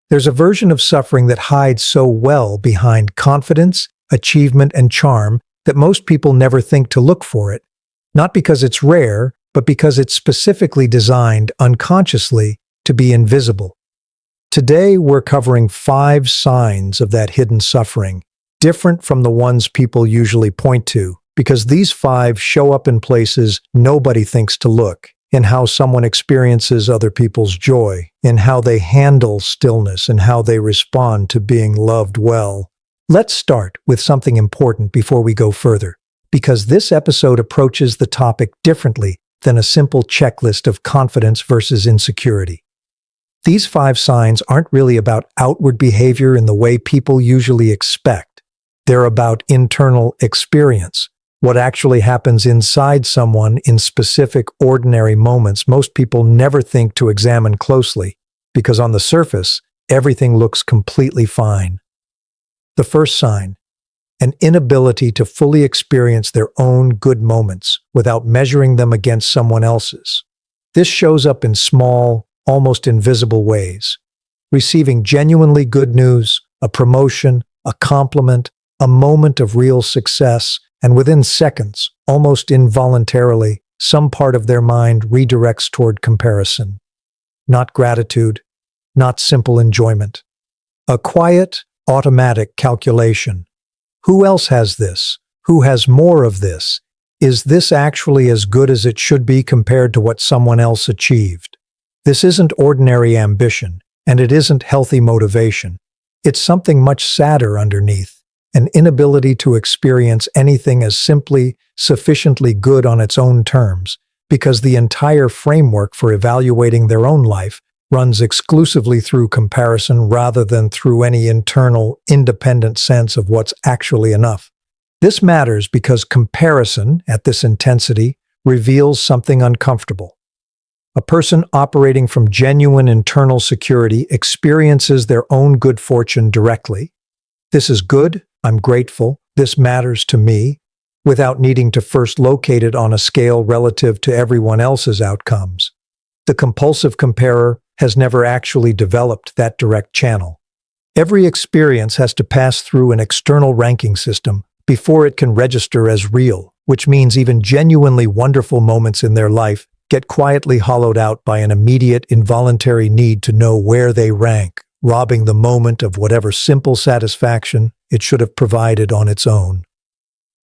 There's a version of suffering that hides so well behind confidence, achievement, and charm that most people never think to look for it, not because it's rare, but because it's specifically designed unconsciously to be invisible. Today, we're covering 5 signs of that hidden suffering, different from the ones people usually point to, because these 5 show up in places nobody thinks to look, in how someone experiences other people's joy, in how they handle stillness, and how they respond to being loved well. Let's start with something important before we go further, because this episode approaches the topic differently than a simple checklist of confidence versus insecurity. These 5 signs aren't really about outward behavior in the way people usually expect. They're about internal experience, what actually happens inside someone in specific ordinary moments most people never think to examine closely, because on the surface, everything looks completely fine. The first sign: an inability to fully experience their own good moments without measuring them against someone else's. This shows up in small, almost invisible ways. Receiving genuinely good news, a promotion, a compliment, a moment of real success, and within seconds, almost involuntarily, some part of their mind redirects toward comparison. Not gratitude, not simple enjoyment. A quiet, automatic calculation. Who else has this? Who has more of this? Is this actually as good as it should be compared to what someone else achieved? This isn't ordinary ambition, and it isn't healthy motivation. It's something much sadder underneath, an inability to experience anything as simply, sufficiently good on its own terms, because the entire framework for evaluating their own life runs exclusively through comparison rather than through any internal, independent sense of what's actually enough. This matters because comparison, at this intensity, reveals something uncomfortable. A person operating from genuine internal security experiences their own good fortune directly. This is good, I'm grateful, this matters to me, without needing to first locate it on a scale relative to everyone else's outcomes. The compulsive comparer has never actually developed that direct channel. Every experience has to pass through an external ranking system before it can register as real, which means even genuinely wonderful moments in their life get quietly hollowed out by an immediate, involuntary need to know where they rank, robbing the moment of whatever simple satisfaction it should have provided on its own.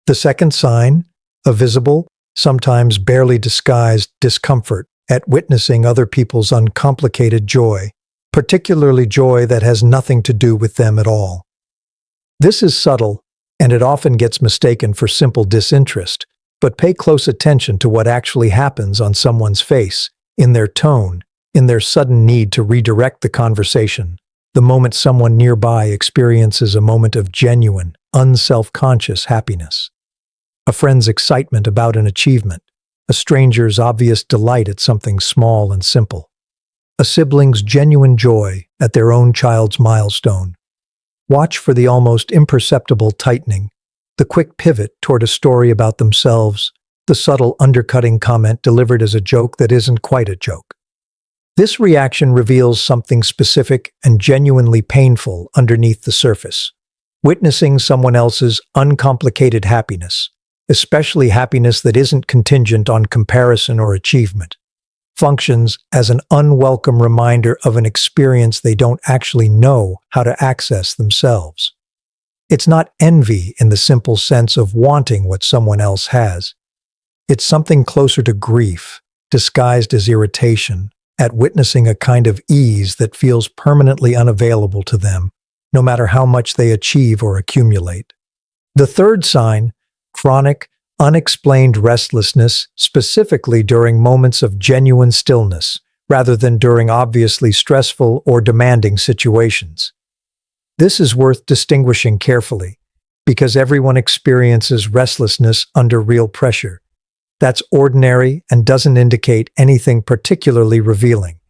The second sign: a visible, sometimes barely disguised discomfort at witnessing other people's uncomplicated joy, particularly joy that has nothing to do with them at all. This is subtle, and it often gets mistaken for simple disinterest, but pay close attention to what actually happens on someone's face, in their tone, in their sudden need to redirect the conversation, the moment someone nearby experiences a moment of genuine, unself-conscious happiness. A friend's excitement about an achievement, a stranger's obvious delight at something small and simple, a sibling's genuine joy at their own child's milestone. Watch for the almost imperceptible tightening, the quick pivot toward a story about themselves, the subtle undercutting comment delivered as a joke that isn't quite a joke. This reaction reveals something specific and genuinely painful underneath the surface. Witnessing someone else's uncomplicated happiness, especially happiness that isn't contingent on comparison or achievement, functions as an unwelcome reminder of an experience they don't actually know how to access themselves. It's not envy in the simple sense of wanting what someone else has. It's something closer to grief, disguised as irritation, at witnessing a kind of ease that feels permanently unavailable to them, no matter how much they achieve or accumulate. The third sign: chronic, unexplained restlessness, specifically during moments of genuine stillness, rather than during obviously stressful or demanding situations. This is worth distinguishing carefully, because everyone experiences restlessness under real pressure. That's ordinary and doesn't indicate anything particularly revealing.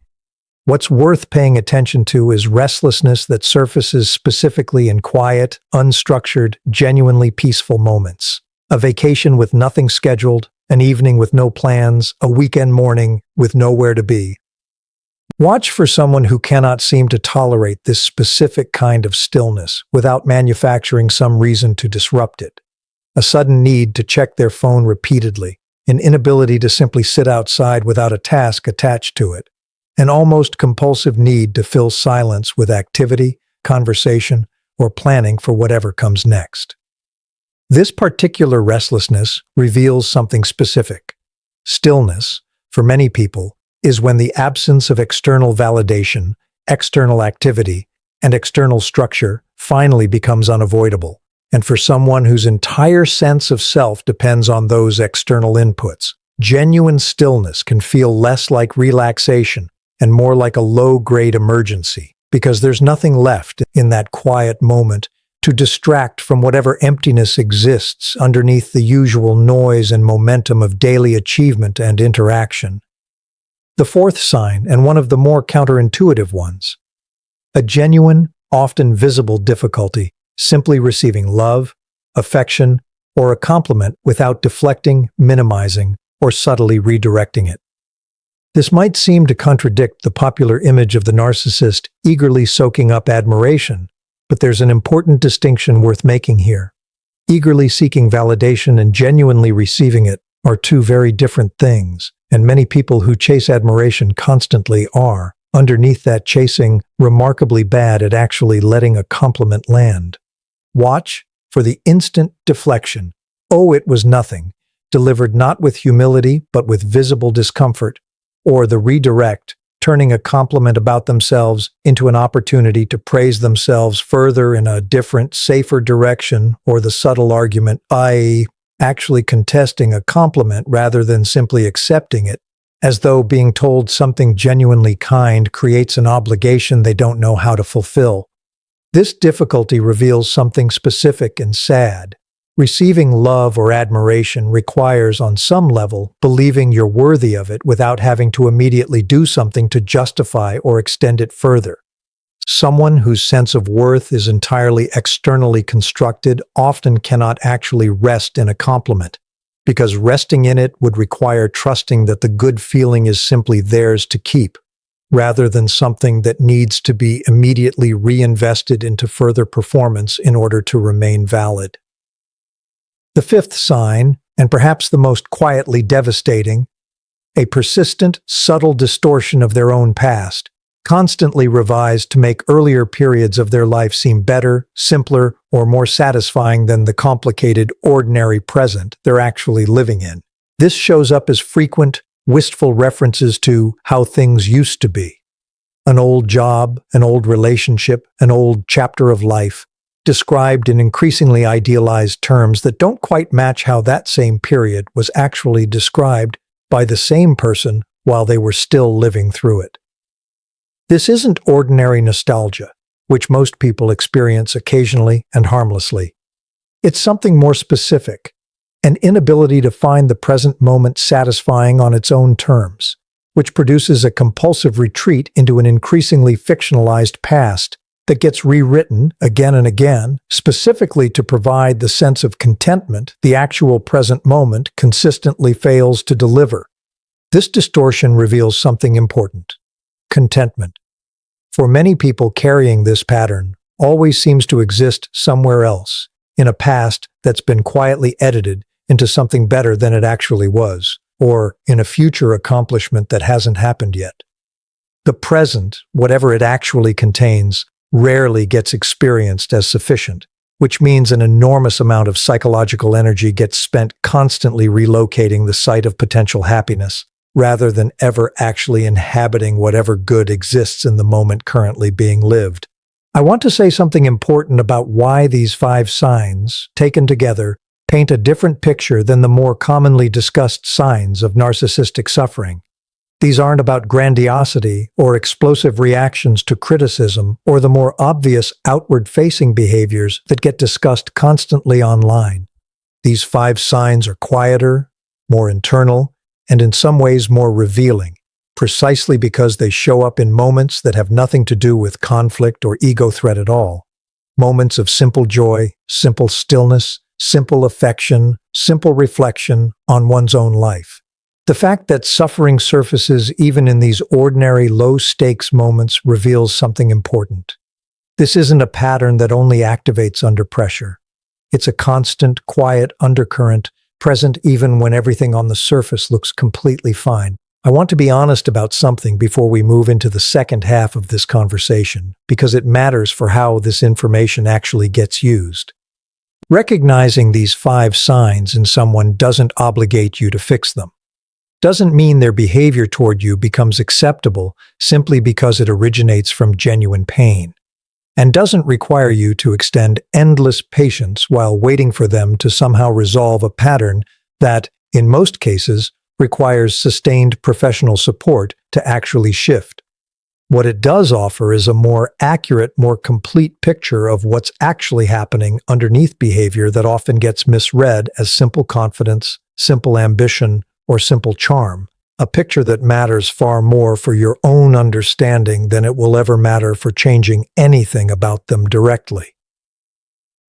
What's worth paying attention to is restlessness that surfaces specifically in quiet, unstructured, genuinely peaceful moments. A vacation with nothing scheduled, an evening with no plans, a weekend morning with nowhere to be. Watch for someone who cannot seem to tolerate this specific kind of stillness without manufacturing some reason to disrupt it. A sudden need to check their phone repeatedly, an inability to simply sit outside without a task attached to it, an almost compulsive need to fill silence with activity, conversation, or planning for whatever comes next. This particular restlessness reveals something specific. Stillness, for many people, is when the absence of external validation, external activity, and external structure finally becomes unavoidable. And for someone whose entire sense of self depends on those external inputs, genuine stillness can feel less like relaxation and more like a low-grade emergency, because there's nothing left in that quiet moment to distract from whatever emptiness exists underneath the usual noise and momentum of daily achievement and interaction. The fourth sign, and one of the more counterintuitive ones, a genuine, often visible difficulty simply receiving love, affection, or a compliment without deflecting, minimizing, or subtly redirecting it. This might seem to contradict the popular image of the narcissist eagerly soaking up admiration, but there's an important distinction worth making here. Eagerly seeking validation and genuinely receiving it are two very different things, and many people who chase admiration constantly are, underneath that chasing, remarkably bad at actually letting a compliment land. Watch for the instant deflection, "Oh, it was nothing," delivered not with humility but with visible discomfort, or the redirect, turning a compliment about themselves into an opportunity to praise themselves further in a different, safer direction, or the subtle argument, i.e., actually contesting a compliment rather than simply accepting it, as though being told something genuinely kind creates an obligation they don't know how to fulfill. This difficulty reveals something specific and sad. Receiving love or admiration requires, on some level, believing you're worthy of it without having to immediately do something to justify or extend it further. Someone whose sense of worth is entirely externally constructed often cannot actually rest in a compliment, because resting in it would require trusting that the good feeling is simply theirs to keep, rather than something that needs to be immediately reinvested into further performance in order to remain valid. The fifth sign, and perhaps the most quietly devastating, a persistent, subtle distortion of their own past, constantly revised to make earlier periods of their life seem better, simpler, or more satisfying than the complicated, ordinary present they're actually living in. This shows up as frequent, wistful references to how things used to be. An old job, an old relationship, an old chapter of life, described in increasingly idealized terms that don't quite match how that same period was actually described by the same person while they were still living through it. This isn't ordinary nostalgia, which most people experience occasionally and harmlessly. It's something more specific, an inability to find the present moment satisfying on its own terms, which produces a compulsive retreat into an increasingly fictionalized past that gets rewritten again and again, specifically to provide the sense of contentment the actual present moment consistently fails to deliver. This distortion reveals something important: contentment. For many people carrying this pattern always seems to exist somewhere else, in a past that's been quietly edited into something better than it actually was, or in a future accomplishment that hasn't happened yet. The present, whatever it actually contains, rarely gets experienced as sufficient, which means an enormous amount of psychological energy gets spent constantly relocating the site of potential happiness, rather than ever actually inhabiting whatever good exists in the moment currently being lived. I want to say something important about why these 5 signs, taken together, paint a different picture than the more commonly discussed signs of narcissistic suffering. These aren't about grandiosity or explosive reactions to criticism or the more obvious outward-facing behaviors that get discussed constantly online. These 5 signs are quieter, more internal, and in some ways more revealing, precisely because they show up in moments that have nothing to do with conflict or ego threat at all. Moments of simple joy, simple stillness, simple affection, simple reflection on one's own life. The fact that suffering surfaces even in these ordinary low-stakes moments reveals something important. This isn't a pattern that only activates under pressure. It's a constant, quiet undercurrent, present even when everything on the surface looks completely fine. I want to be honest about something before we move into the second half of this conversation, because it matters for how this information actually gets used. Recognizing these 5 signs in someone doesn't obligate you to fix them. Doesn't mean their behavior toward you becomes acceptable simply because it originates from genuine pain. And doesn't require you to extend endless patience while waiting for them to somehow resolve a pattern that, in most cases, requires sustained professional support to actually shift. What it does offer is a more accurate, more complete picture of what's actually happening underneath behavior that often gets misread as simple confidence, simple ambition, or simple charm, a picture that matters far more for your own understanding than it will ever matter for changing anything about them directly.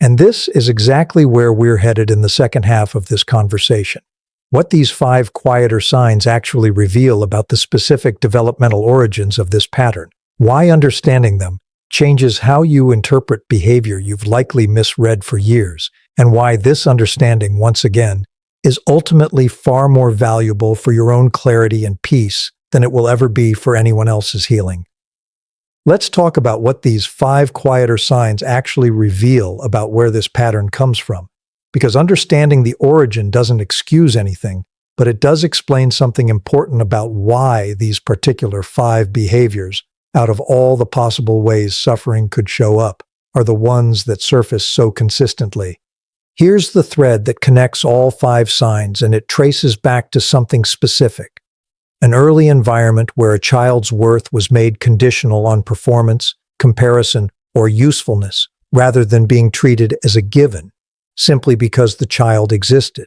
And this is exactly where we're headed in the second half of this conversation. What these 5 quieter signs actually reveal about the specific developmental origins of this pattern, why understanding them changes how you interpret behavior you've likely misread for years, and why this understanding, once again, is ultimately far more valuable for your own clarity and peace than it will ever be for anyone else's healing. Let's talk about what these 5 quieter signs actually reveal about where this pattern comes from. Because understanding the origin doesn't excuse anything, but it does explain something important about why these particular 5 behaviors, out of all the possible ways suffering could show up, are the ones that surface so consistently. Here's the thread that connects all 5 signs, and it traces back to something specific. An early environment where a child's worth was made conditional on performance, comparison, or usefulness, rather than being treated as a given, simply because the child existed.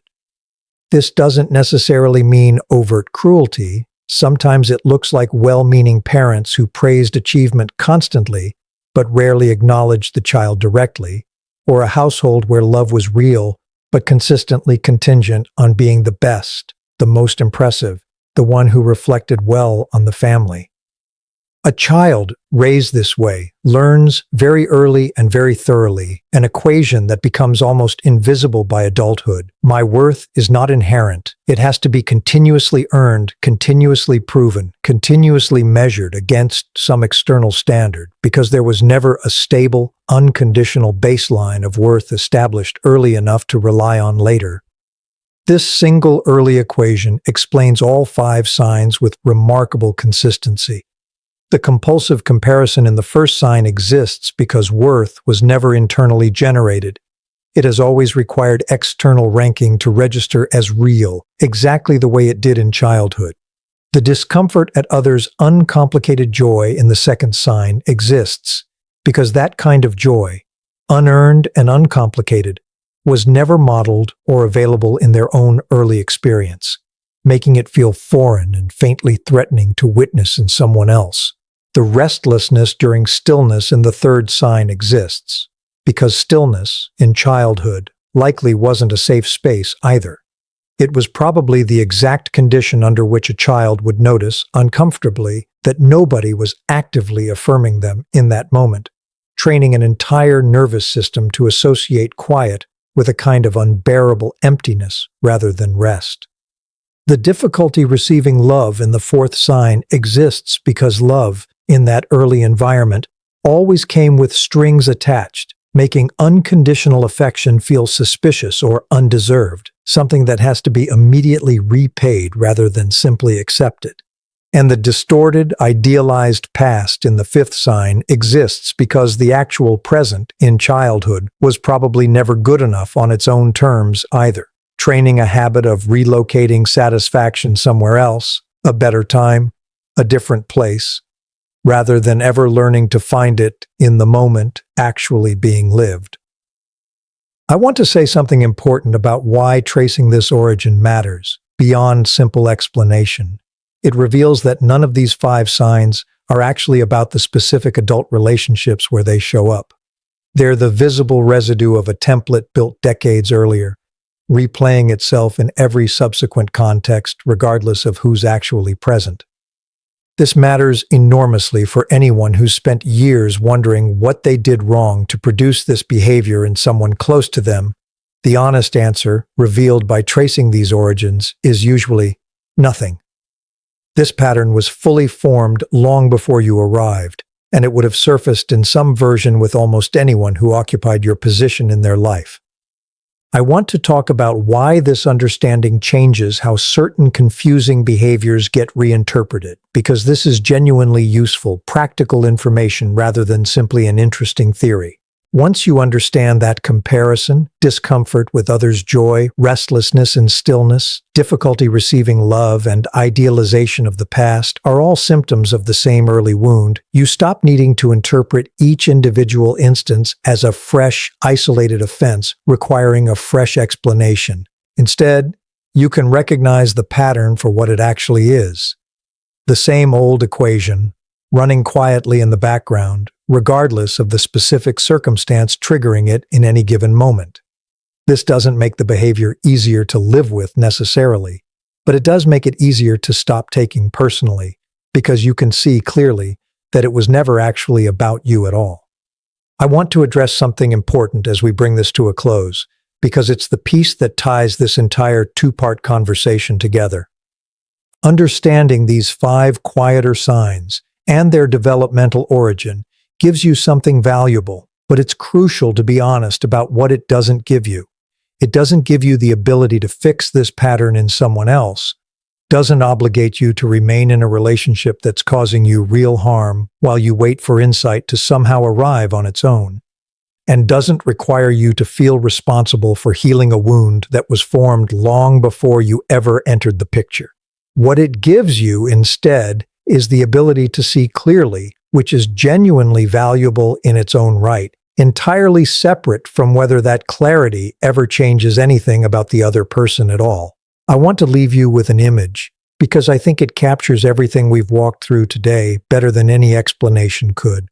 This doesn't necessarily mean overt cruelty. Sometimes it looks like well-meaning parents who praised achievement constantly, but rarely acknowledged the child directly, or a household where love was real, but consistently contingent on being the best, the most impressive, the one who reflected well on the family. A child raised this way learns very early and very thoroughly an equation that becomes almost invisible by adulthood. My worth is not inherent. It has to be continuously earned, continuously proven, continuously measured against some external standard, because there was never a stable, unconditional baseline of worth established early enough to rely on later. This single early equation explains all 5 signs with remarkable consistency. The compulsive comparison in the first sign exists because worth was never internally generated. It has always required external ranking to register as real, exactly the way it did in childhood. The discomfort at others' uncomplicated joy in the second sign exists because that kind of joy, unearned and uncomplicated, was never modeled or available in their own early experience, making it feel foreign and faintly threatening to witness in someone else. The restlessness during stillness in the third sign exists, because stillness, in childhood, likely wasn't a safe space either. It was probably the exact condition under which a child would notice, uncomfortably, that nobody was actively affirming them in that moment, training an entire nervous system to associate quiet with a kind of unbearable emptiness rather than rest. The difficulty receiving love in the fourth sign exists because love, in that early environment, always came with strings attached, making unconditional affection feel suspicious or undeserved, something that has to be immediately repaid rather than simply accepted. And the distorted, idealized past in the fifth sign exists because the actual present in childhood was probably never good enough on its own terms either, training a habit of relocating satisfaction somewhere else, a better time, a different place, rather than ever learning to find it in the moment actually being lived. I want to say something important about why tracing this origin matters, beyond simple explanation. It reveals that none of these 5 signs are actually about the specific adult relationships where they show up. They're the visible residue of a template built decades earlier, replaying itself in every subsequent context, regardless of who's actually present. This matters enormously for anyone who's spent years wondering what they did wrong to produce this behavior in someone close to them. The honest answer, revealed by tracing these origins, is usually nothing. This pattern was fully formed long before you arrived, and it would have surfaced in some version with almost anyone who occupied your position in their life. I want to talk about why this understanding changes how certain confusing behaviors get reinterpreted, because this is genuinely useful, practical information rather than simply an interesting theory. Once you understand that comparison, discomfort with others' joy, restlessness and stillness, difficulty receiving love, and idealization of the past are all symptoms of the same early wound, you stop needing to interpret each individual instance as a fresh, isolated offense requiring a fresh explanation. Instead, you can recognize the pattern for what it actually is. The same old equation, running quietly in the background, regardless of the specific circumstance triggering it in any given moment. This doesn't make the behavior easier to live with necessarily, but it does make it easier to stop taking personally, because you can see clearly that it was never actually about you at all. I want to address something important as we bring this to a close, because it's the piece that ties this entire two-part conversation together. Understanding these 5 quieter signs and their developmental origin gives you something valuable, but it's crucial to be honest about what it doesn't give you. It doesn't give you the ability to fix this pattern in someone else, doesn't obligate you to remain in a relationship that's causing you real harm while you wait for insight to somehow arrive on its own, and doesn't require you to feel responsible for healing a wound that was formed long before you ever entered the picture. What it gives you instead is the ability to see clearly, which is genuinely valuable in its own right, entirely separate from whether that clarity ever changes anything about the other person at all. I want to leave you with an image, because I think it captures everything we've walked through today better than any explanation could.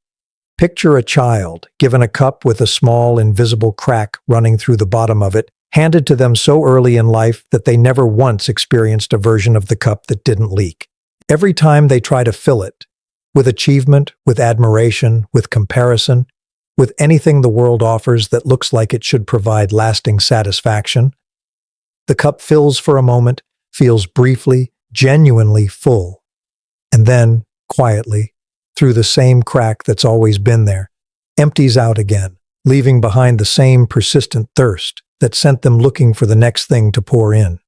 Picture a child given a cup with a small, invisible crack running through the bottom of it, handed to them so early in life that they never once experienced a version of the cup that didn't leak. Every time they try to fill it, with achievement, with admiration, with comparison, with anything the world offers that looks like it should provide lasting satisfaction, the cup fills for a moment, feels briefly, genuinely full, and then, quietly, through the same crack that's always been there, empties out again, leaving behind the same persistent thirst that sent them looking for the next thing to pour in.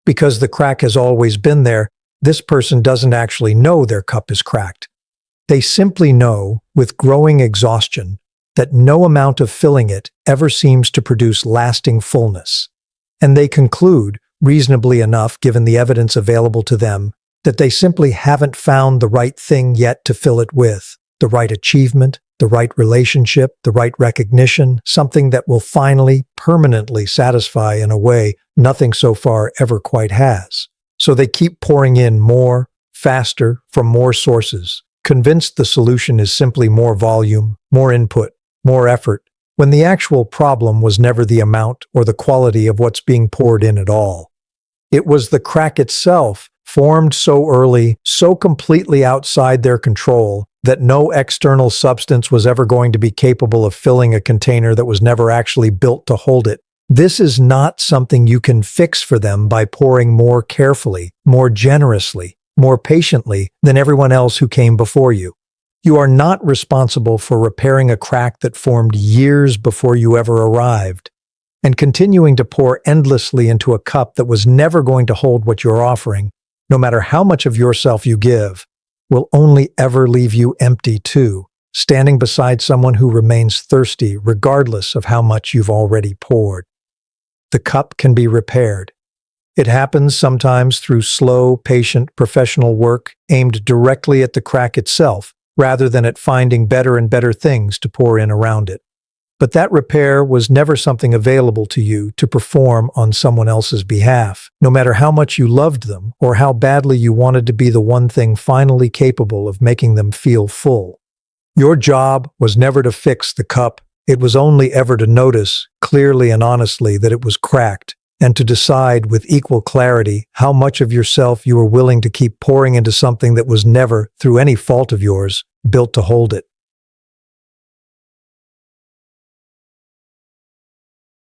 Because the crack has always been there, this person doesn't actually know their cup is cracked. They simply know, with growing exhaustion, that no amount of filling it ever seems to produce lasting fullness. And they conclude, reasonably enough given the evidence available to them, that they simply haven't found the right thing yet to fill it with, the right achievement, the right relationship, the right recognition, something that will finally, permanently satisfy in a way nothing so far ever quite has. So they keep pouring in more, faster, from more sources, convinced the solution is simply more volume, more input, more effort, when the actual problem was never the amount or the quality of what's being poured in at all. It was the crack itself, formed so early, so completely outside their control, that no external substance was ever going to be capable of filling a container that was never actually built to hold it. This is not something you can fix for them by pouring more carefully, more generously, more patiently than everyone else who came before you. You are not responsible for repairing a crack that formed years before you ever arrived, and continuing to pour endlessly into a cup that was never going to hold what you're offering, no matter how much of yourself you give, will only ever leave you empty too, standing beside someone who remains thirsty regardless of how much you've already poured. The cup can be repaired. It happens sometimes through slow, patient, professional work aimed directly at the crack itself, rather than at finding better and better things to pour in around it. But that repair was never something available to you to perform on someone else's behalf, no matter how much you loved them or how badly you wanted to be the one thing finally capable of making them feel full. Your job was never to fix the cup, It was only ever to notice, clearly and honestly, that it was cracked, and to decide with equal clarity how much of yourself you were willing to keep pouring into something that was never, through any fault of yours, built to hold it.